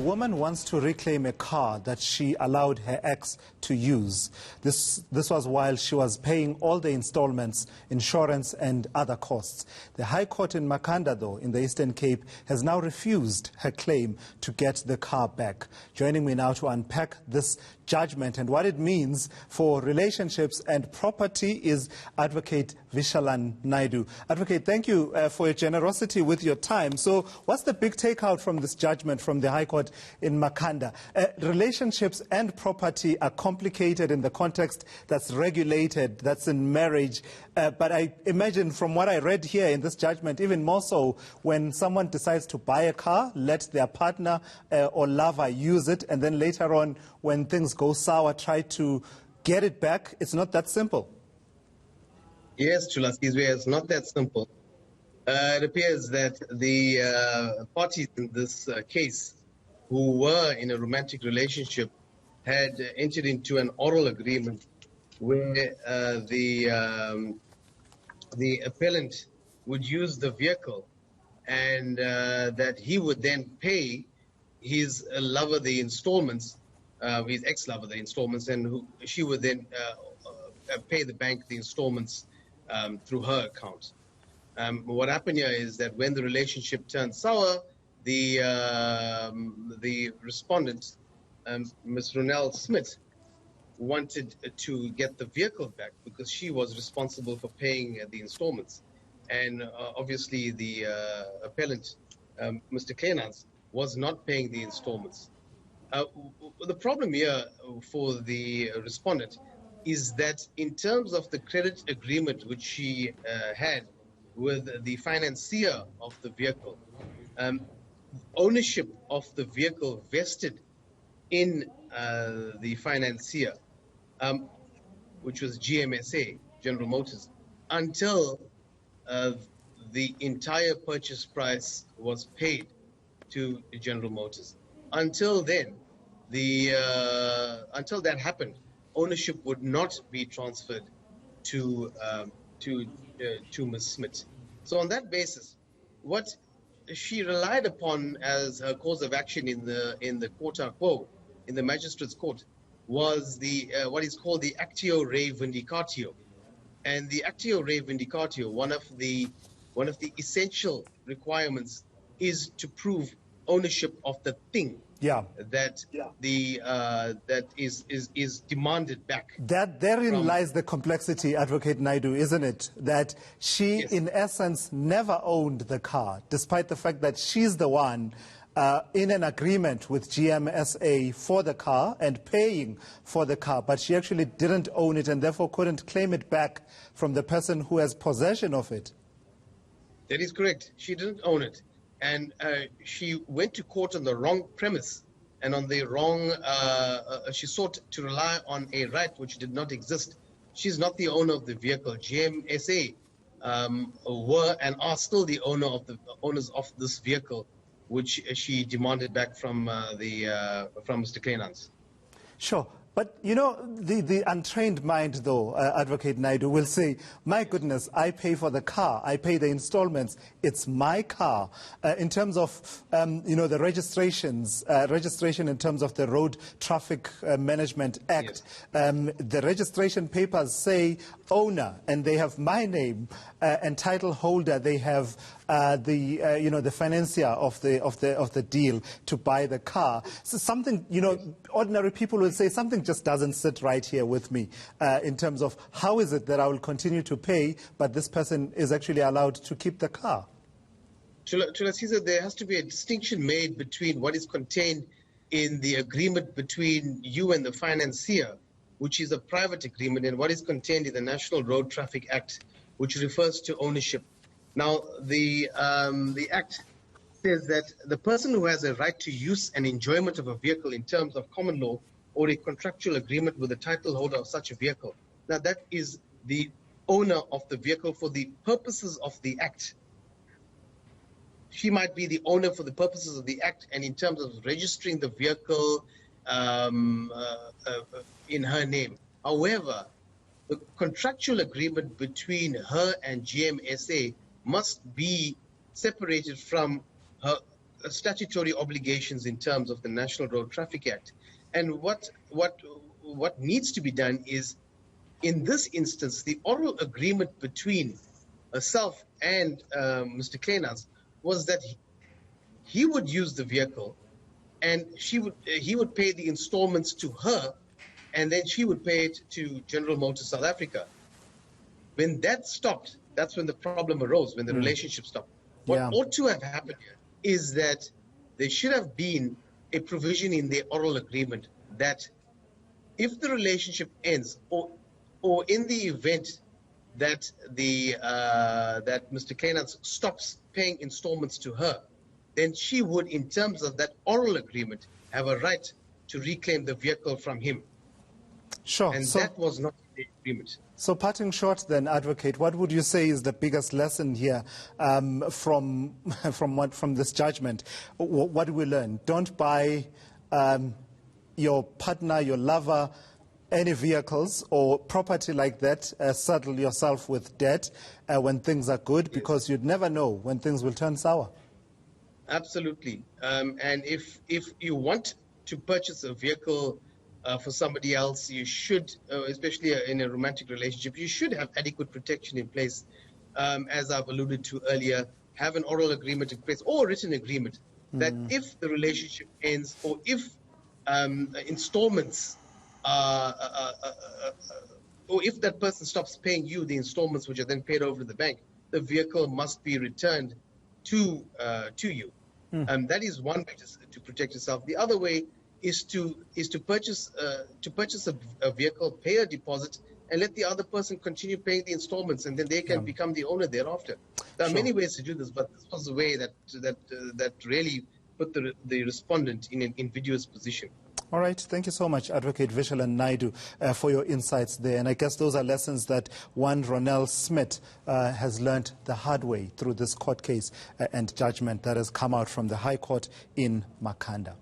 A woman wants to reclaim a car that she allowed her ex to use. This was while she was paying all the installments, insurance and other costs. The High Court in Makhanda, though, in the Eastern Cape, has now refused her claim to get the car back. Joining me now to unpack this judgment and what it means for relationships and property is Advocate Vishalan Naidu. Advocate, thank you for your generosity with your time. So what's the big takeout from this judgment from the High Court in Makhanda? Relationships and property are complicated in the context that's regulated, that's in marriage. But I imagine from what I read here in this judgment, even more so when someone decides to buy a car, let their partner or lover use it, and then later on when things go sour, try to get it back. It's not that simple. Yes, Chulaski's way, it's not that simple. It appears that the parties in this case who were in a romantic relationship had entered into an oral agreement where the appellant would use the vehicle and that he would then pay his lover the installments, his ex-lover the installments, and she would then pay the bank the installments through her account. What happened here is that when the relationship turned sour, the respondent, Ms. Ronelle Smith, wanted to get the vehicle back because she was responsible for paying the installments. And obviously the appellant, Mr. Kleinans, was not paying the installments. The problem here for the respondent is that in terms of the credit agreement which she had with the financier of the vehicle, ownership of the vehicle vested in the financier, which was GMSA, General Motors, until the entire purchase price was paid to General Motors. Until then, until that happened, ownership would not be transferred to Ms. Smith. So on that basis, what she relied upon as her cause of action in the quota quo, in the magistrate's court, was the what is called the actio re vindicatio. And the actio re vindicatio, one of the essential requirements is to prove ownership of the thing. That is demanded back. Therein lies the complexity, Advocate Naidu, isn't it? That she, yes, in essence, never owned the car, despite the fact that she's the one in an agreement with GMSA for the car and paying for the car, but she actually didn't own it and therefore couldn't claim it back from the person who has possession of it. That is correct. She didn't own it. And she went to court on the wrong premise and on the wrong, she sought to rely on a right which did not exist. She's not the owner of the vehicle. GMSA were and are still the owners of this vehicle, which she demanded back from Mr. Kleinans. Sure. But, you know, the untrained mind, though, Advocate Naidu, will say, my goodness, I pay for the car, I pay the installments, it's my car. In terms of, you know, the registration in terms of the Road Traffic Management Act, yes, the registration papers say owner, and they have my name, and title holder, they have you know, the financier of the deal to buy the car. So something, you know, ordinary people will say something just doesn't sit right here with me in terms of how is it that I will continue to pay, but this person is actually allowed to keep the car. Chula Caesar, there has to be a distinction made between what is contained in the agreement between you and the financier, which is a private agreement, and what is contained in the National Road Traffic Act, which refers to ownership. Now, the Act says that the person who has a right to use and enjoyment of a vehicle in terms of common law or a contractual agreement with the title holder of such a vehicle, now that is the owner of the vehicle for the purposes of the Act. She might be the owner for the purposes of the Act and in terms of registering the vehicle in her name. However, the contractual agreement between her and GMSA must be separated from her statutory obligations in terms of the National Road Traffic Act. And what needs to be done is, in this instance, the oral agreement between herself and Mr. Kleinans was that he would use the vehicle, and he would pay the installments to her, and then she would pay it to General Motors South Africa. When that stopped, that's when the problem arose, when the relationship stopped. What ought to have happened here is that there should have been a provision in the oral agreement that if the relationship ends, or in the event that that Mr. Kleinans stops paying installments to her, then she would, in terms of that oral agreement, have a right to reclaim the vehicle from him. Sure. And that was not the agreement. So, parting short then, Advocate, what would you say is the biggest lesson here from this judgment? What do we learn? Don't buy your partner, your lover, any vehicles or property like that. Saddle yourself with debt when things are good, because you'd never know when things will turn sour. Absolutely. And if you want to purchase a vehicle for somebody else, you should, especially in a romantic relationship, you should have adequate protection in place. As I've alluded to earlier, have an oral agreement in place or a written agreement that if the relationship ends, or if installments, or if that person stops paying you the installments, which are then paid over to the bank, the vehicle must be returned to you. That is one way to protect yourself. The other way is to purchase a vehicle, pay a deposit, and let the other person continue paying the installments, and then they can become the owner thereafter. There are many ways to do this, but this was the way that really put the respondent in an invidious position. All right. Thank you so much, Advocate Vishalan Naidu, for your insights there. And I guess those are lessons that one Ronell Smith has learned the hard way through this court case and judgment that has come out from the High Court in Makhanda.